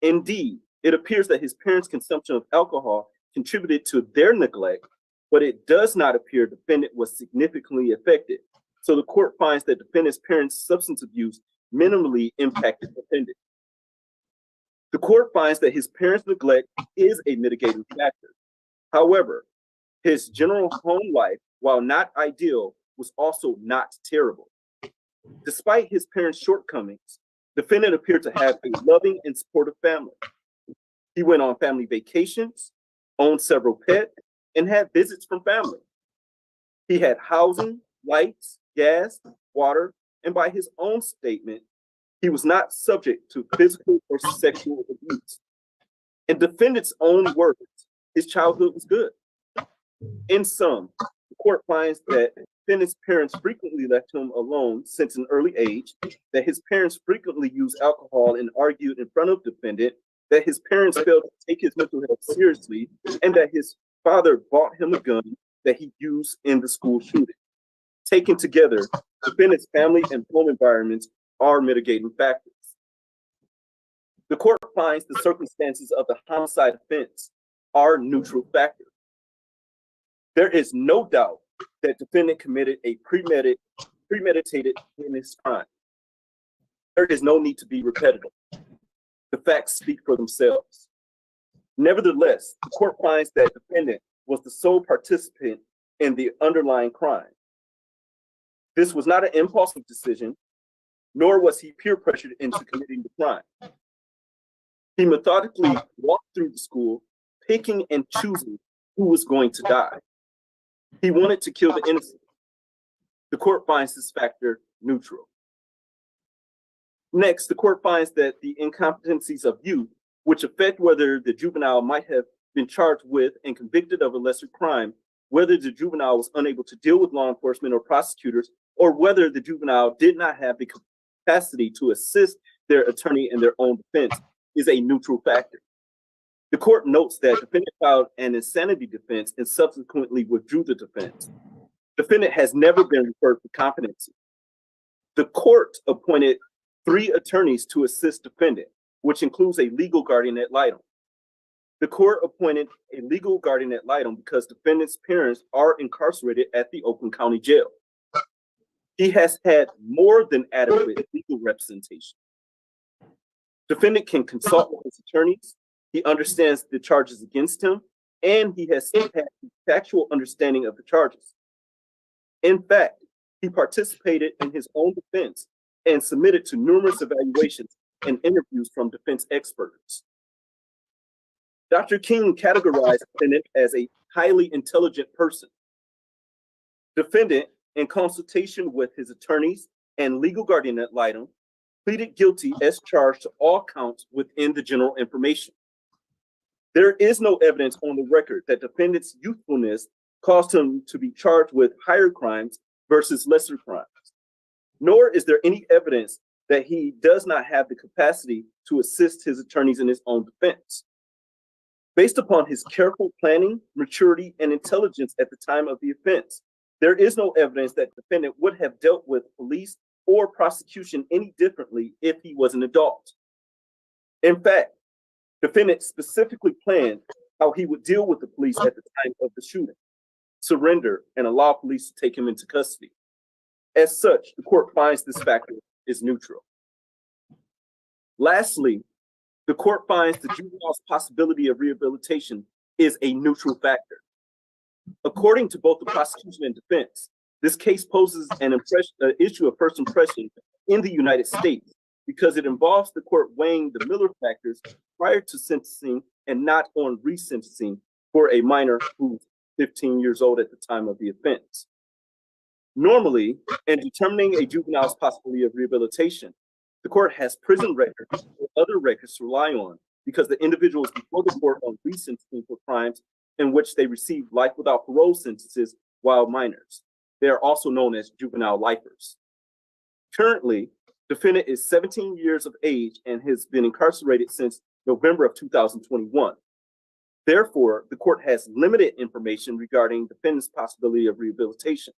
Indeed, it appears that his parents' consumption of alcohol contributed to their neglect, but it does not appear defendant was significantly affected. So the court finds that defendant's parents' substance abuse minimally impacted defendant. The court finds that his parents' neglect is a mitigating factor. However, his general home life, while not ideal, was also not terrible. Despite his parents' shortcomings, defendant appeared to have a loving and supportive family. He went on family vacations, owned several pets, and had visits from family. He had housing, lights, gas, water, and by his own statement, he was not subject to physical or sexual abuse. In defendant's own words, his childhood was good. In sum, the court finds that defendant's parents frequently left him alone since an early age, that his parents frequently used alcohol and argued in front of defendant, that his parents failed to take his mental health seriously, and that his father bought him a gun that he used in the school shooting. Taken together, defendant's family and home environments are mitigating factors. The court finds the circumstances of the homicide offense are neutral factors. There is no doubt that defendant committed a premeditated heinous crime. There is no need to be repetitive. The facts speak for themselves. Nevertheless, the court finds that defendant was the sole participant in the underlying crime. This was not an impulsive decision, nor was he peer pressured into committing the crime. He methodically walked through the school, picking and choosing who was going to die. He wanted to kill the innocent. The court finds this factor neutral. Next, the court finds that the incompetencies of youth, which affect whether the juvenile might have been charged with and convicted of a lesser crime, whether the juvenile was unable to deal with law enforcement or prosecutors, or whether the juvenile did not have the capacity to assist their attorney in their own defense, is a neutral factor. The court notes that defendant filed an insanity defense and subsequently withdrew the defense. Defendant has never been referred for competency. The court appointed 3 attorneys to assist defendant, which includes a legal guardian ad litem. The court appointed a legal guardian ad litem because defendant's parents are incarcerated at the Oakland County Jail. He has had more than adequate legal representation. Defendant can consult with his attorneys. He understands the charges against him, and he has had factual understanding of the charges. In fact, he participated in his own defense and submitted to numerous evaluations and interviews from defense experts. Dr. King categorized defendant as a highly intelligent person. Defendant, in consultation with his attorneys and legal guardian ad litem, pleaded guilty as charged to all counts within the general information. There is no evidence on the record that defendant's youthfulness caused him to be charged with higher crimes versus lesser crimes, nor is there any evidence that he does not have the capacity to assist his attorneys in his own defense. Based upon his careful planning, maturity, and intelligence at the time of the offense, there is no evidence that the defendant would have dealt with police or prosecution any differently if he was an adult. In fact, defendant specifically planned how he would deal with the police at the time of the shooting, surrender, and allow police to take him into custody. As such, the court finds this factor is neutral. Lastly, the court finds the juvenile's possibility of rehabilitation is a neutral factor. According to both the prosecution and defense, This case poses an issue of first impression in the United States because it involves the court weighing the Miller factors prior to sentencing and not on resentencing for a minor who's 15 years old at the time of the offense. Normally, in determining a juvenile's possibility of rehabilitation, the court has prison records or other records to rely on because the individual is before the court on resentencing for crimes in which they received life without parole sentences while minors. They are also known as juvenile lifers. Currently, defendant is 17 years of age and has been incarcerated since November of 2021. Therefore, the court has limited information regarding defendant's possibility of rehabilitation.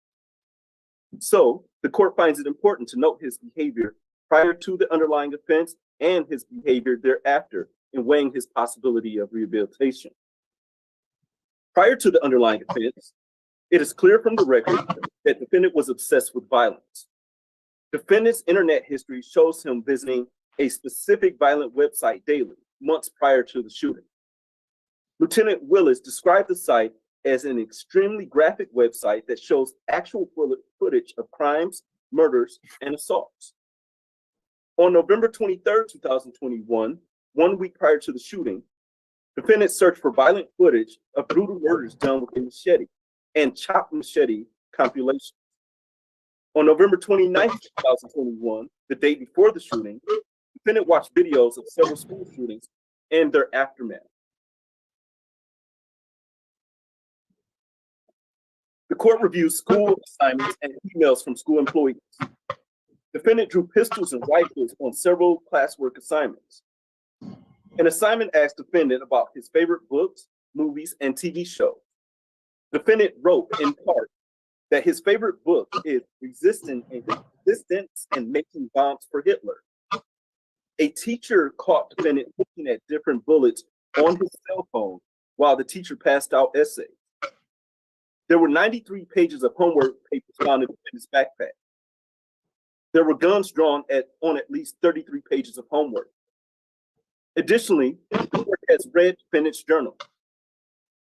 So, the court finds it important to note his behavior prior to the underlying offense and his behavior thereafter in weighing his possibility of rehabilitation. Prior to the underlying offense, it is clear from the record that defendant was obsessed with violence. Defendant's internet history shows him visiting a specific violent website daily, months prior to the shooting. Lieutenant Willis described the site as an extremely graphic website that shows actual footage of crimes, murders, and assaults. On November 23rd, 2021, 1 week prior to the shooting, defendant searched for violent footage of brutal murders done with a machete and chopped machete compilation. On November 29th, 2021, the day before the shooting, defendant watched videos of several school shootings and their aftermath. The court reviewed school assignments and emails from school employees. Defendant drew pistols and rifles on several classwork assignments. An assignment asked defendant about his favorite books, movies, and TV shows. Defendant wrote in part that his favorite book is Resistance and Making Bombs for Hitler. A teacher caught defendant looking at different bullets on his cell phone while the teacher passed out essays. There were 93 pages of homework papers found in defendant's backpack. There were guns drawn on at least 33 pages of homework. Additionally, the court has read defendant's journal.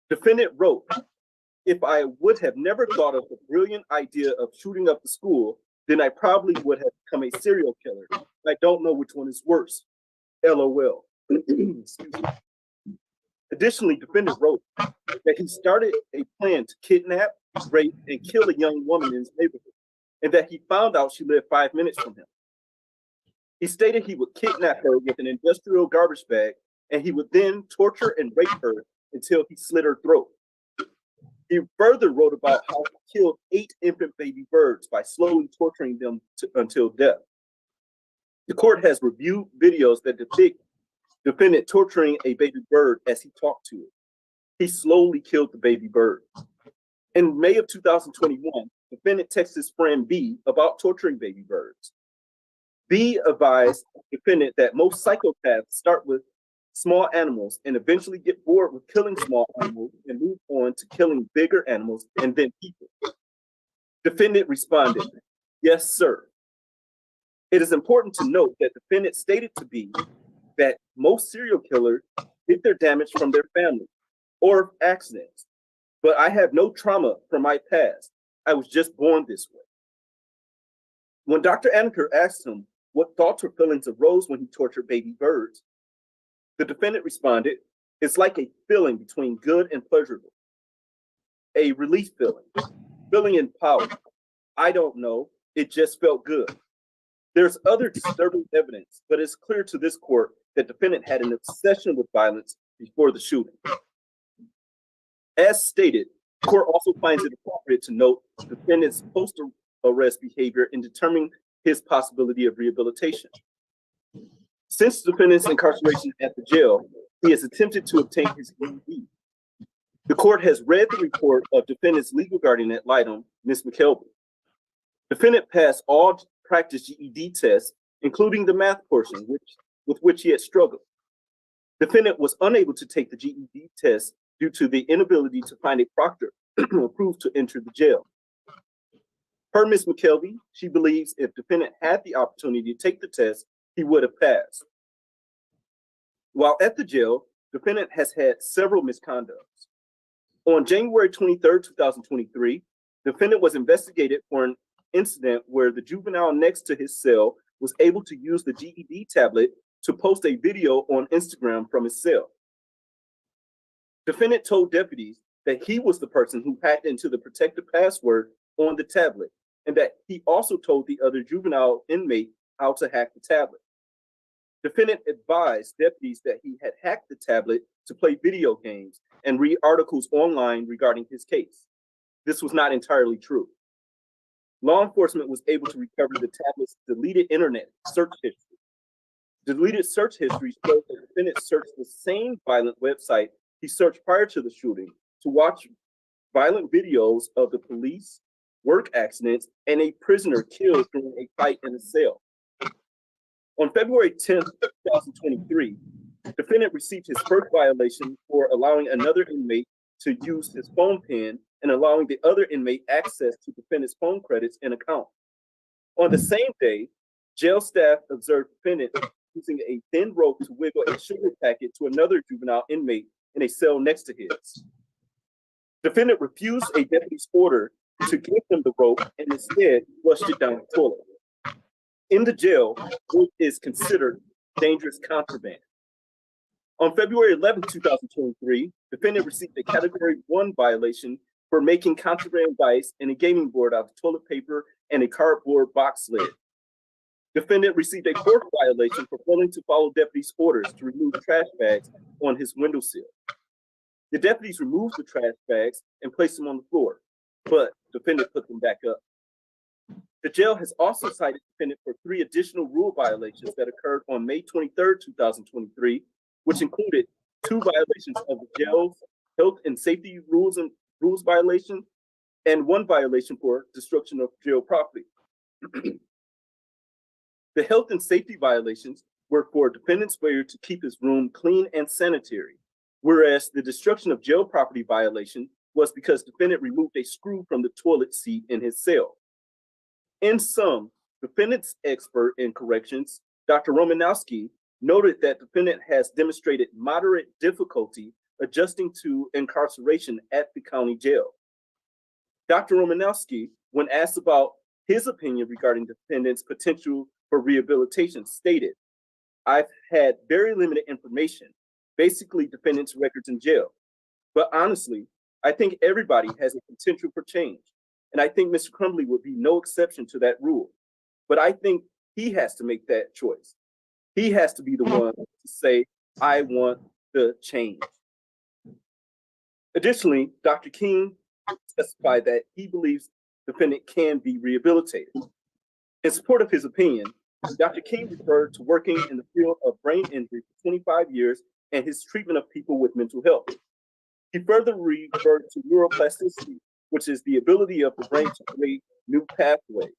Defendant wrote, "If I would have never thought of the brilliant idea of shooting up the school, then I probably would have become a serial killer. I don't know which one is worse. LOL." Excuse me. Additionally, defendant wrote that he started a plan to kidnap, rape, and kill a young woman in his neighborhood, and that he found out she lived 5 minutes from him. He stated he would kidnap her with an industrial garbage bag, and he would then torture and rape her until he slit her throat. He further wrote about how he killed 8 infant baby birds by slowly torturing them until death. The court has reviewed videos that depict defendant torturing a baby bird as he talked to it. He slowly killed the baby bird. In May of 2021, defendant texted his friend B about torturing baby birds. B advised defendant that most psychopaths start with small animals and eventually get bored with killing small animals and move on to killing bigger animals and then people. Defendant responded, "Yes, sir." It is important to note that defendant stated to B that most serial killers get their damage from their family or accidents, but I have no trauma from my past. I was just born this way. When Dr. Anker asked him what thoughts or feelings arose when he tortured baby birds, the defendant responded, "It's like a feeling between good and pleasurable. A relief feeling, feeling empowered. I don't know, it just felt good." There's other disturbing evidence, but it's clear to this court that defendant had an obsession with violence before the shooting. As stated, the court also finds it appropriate to note defendant's post-arrest behavior in determining his possibility of rehabilitation. Since the defendant's incarceration at the jail, he has attempted to obtain his GED. The court has read the report of defendant's legal guardian ad litem, Ms. McKelvey. Defendant passed all practice GED tests, including the math portion, with which he had struggled. Defendant was unable to take the GED test due to the inability to find a proctor approved to enter the jail. Per Ms. McKelvey, she believes if defendant had the opportunity to take the test, he would have passed. While at the jail, defendant has had several misconducts. On January 23rd, 2023, Defendant was investigated for an incident where the juvenile next to his cell was able to use the GED tablet to post a video on Instagram from his cell. Defendant told deputies that he was the person who hacked into the protected password on the tablet, and that he also told the other juvenile inmate how to hack the tablet. Defendant advised deputies that he had hacked the tablet to play video games and read articles online regarding his case. This was not entirely true. Law enforcement was able to recover the tablet's deleted internet search history. Deleted search history shows that the defendant searched the same violent website he searched prior to the shooting to watch violent videos of the police, work accidents, and a prisoner killed during a fight in a cell. On February 10th, 2023, defendant received his first violation for allowing another inmate to use his phone pen and allowing the other inmate access to defendant's phone credits and account. On the same day, jail staff observed defendant using a thin rope to wiggle a sugar packet to another juvenile inmate in a cell next to his. Defendant refused a deputy's order to give him the rope and instead flushed it down the toilet. In the jail, rope is considered dangerous contraband. On February 11, 2023, defendant received a Category 1 violation for making contraband dice and a gaming board out of toilet paper and a cardboard box lid. Defendant received a fourth violation for failing to follow deputies' orders to remove trash bags on his windowsill. The deputies removed the trash bags and placed them on the floor, but defendant put them back up. The jail has also cited defendant for 3 additional rule violations that occurred on May 23, 2023, which included 2 violations of the jail's health and safety rules violation and 1 violation for destruction of jail property. The health and safety violations were for defendant's failure to keep his room clean and sanitary, whereas the destruction of jail property violation was because defendant removed a screw from the toilet seat in his cell. In sum, defendant's expert in corrections, Dr. Romanowski, noted that defendant has demonstrated moderate difficulty adjusting to incarceration at the county jail. Dr. Romanowski, when asked about his opinion regarding defendant's potential for rehabilitation, stated, "I've had very limited information, basically defendant's records in jail. But honestly, I think everybody has a potential for change. And I think Mr. Crumbley would be no exception to that rule. But I think he has to make that choice. He has to be the one to say, I want the change." Additionally, Dr. King testified that he believes defendant can be rehabilitated. In support of his opinion, Dr. King referred to working in the field of brain injury for 25 years and his treatment of people with mental health. He further referred to neuroplasticity, which is the ability of the brain to create new pathways.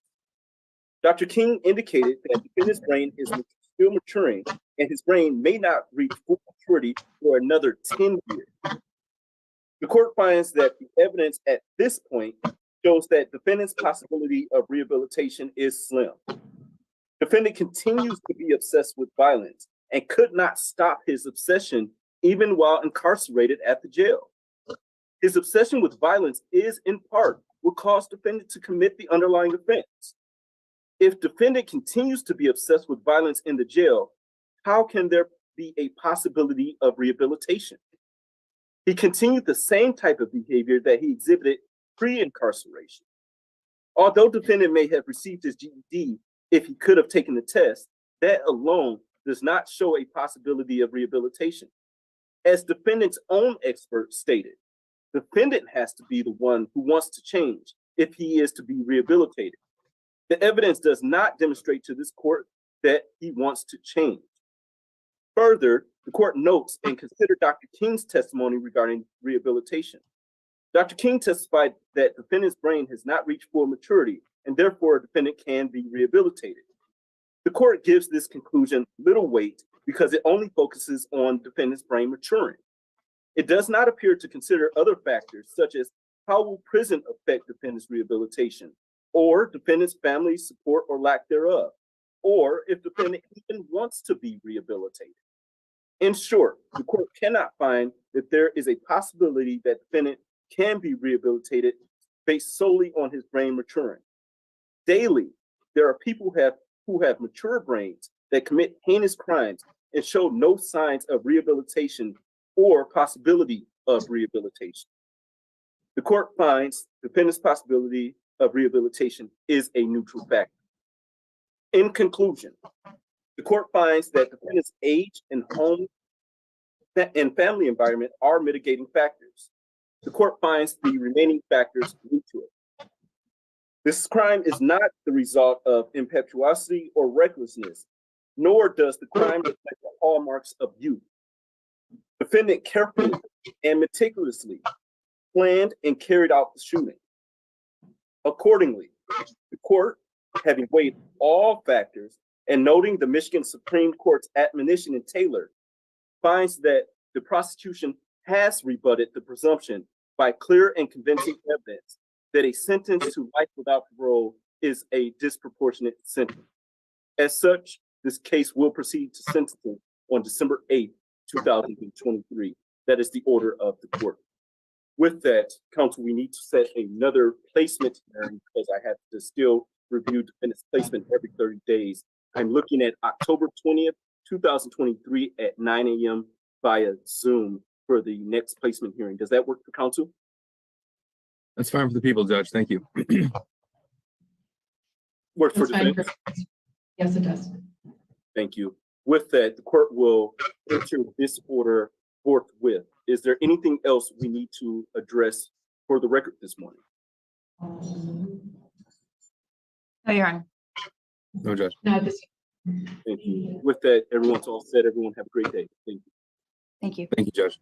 Dr. King indicated that defendant's brain is still maturing and his brain may not reach full maturity for another 10 years. The court finds that the evidence at this point shows that defendant's possibility of rehabilitation is slim. Defendant continues to be obsessed with violence and could not stop his obsession even while incarcerated at the jail. His obsession with violence is in part what caused defendant to commit the underlying offense. If defendant continues to be obsessed with violence in the jail, how can there be a possibility of rehabilitation? He continued the same type of behavior that he exhibited pre-incarceration. Although defendant may have received his GED if he could have taken the test, that alone does not show a possibility of rehabilitation. As defendant's own expert stated, defendant has to be the one who wants to change if he is to be rehabilitated. The evidence does not demonstrate to this court that he wants to change. Further, the court notes and considered Dr. King's testimony regarding rehabilitation. Dr. King testified that defendant's brain has not reached full maturity and therefore a defendant can be rehabilitated. The court gives this conclusion little weight because it only focuses on defendant's brain maturing. It does not appear to consider other factors such as how will prison affect defendant's rehabilitation, or defendant's family support or lack thereof, or if defendant even wants to be rehabilitated. In short, the court cannot find that there is a possibility that defendant can be rehabilitated based solely on his brain maturing. Daily, there are people who have mature brains that commit heinous crimes and show no signs of rehabilitation or possibility of rehabilitation. The court finds defendant's possibility of rehabilitation is a neutral factor. In conclusion, the court finds that defendant's age and home and family environment are mitigating factors. The court finds the remaining factors neutral. This crime is not the result of impetuosity or recklessness, nor does the crime reflect the hallmarks of youth. Defendant carefully and meticulously planned and carried out the shooting. Accordingly, the court, having weighed all factors and noting the Michigan Supreme Court's admonition in Taylor, finds that the prosecution has rebutted the presumption by clear and convincing evidence that a sentence to life without parole is a disproportionate sentence. As such, this case will proceed to sentencing on December 8th, 2023. That is the order of the court. With that, counsel, we need to set another placement hearing because I have to still review defendant's placement every 30 days. I'm looking at October 20th, 2023 at 9 a.m. via Zoom for the next placement hearing. Does that work for counsel? That's fine for the people, Judge. Thank you. Work for That's fine. defendant. Yes, it does. Thank you. With that, the court will enter this order forthwith. Is there anything else we need to address for the record this morning? No, Your Honor. No, Judge. Not this. Thank you. With that, everyone's all set. Everyone have a great day. Thank you. Thank you. Thank you, Judge.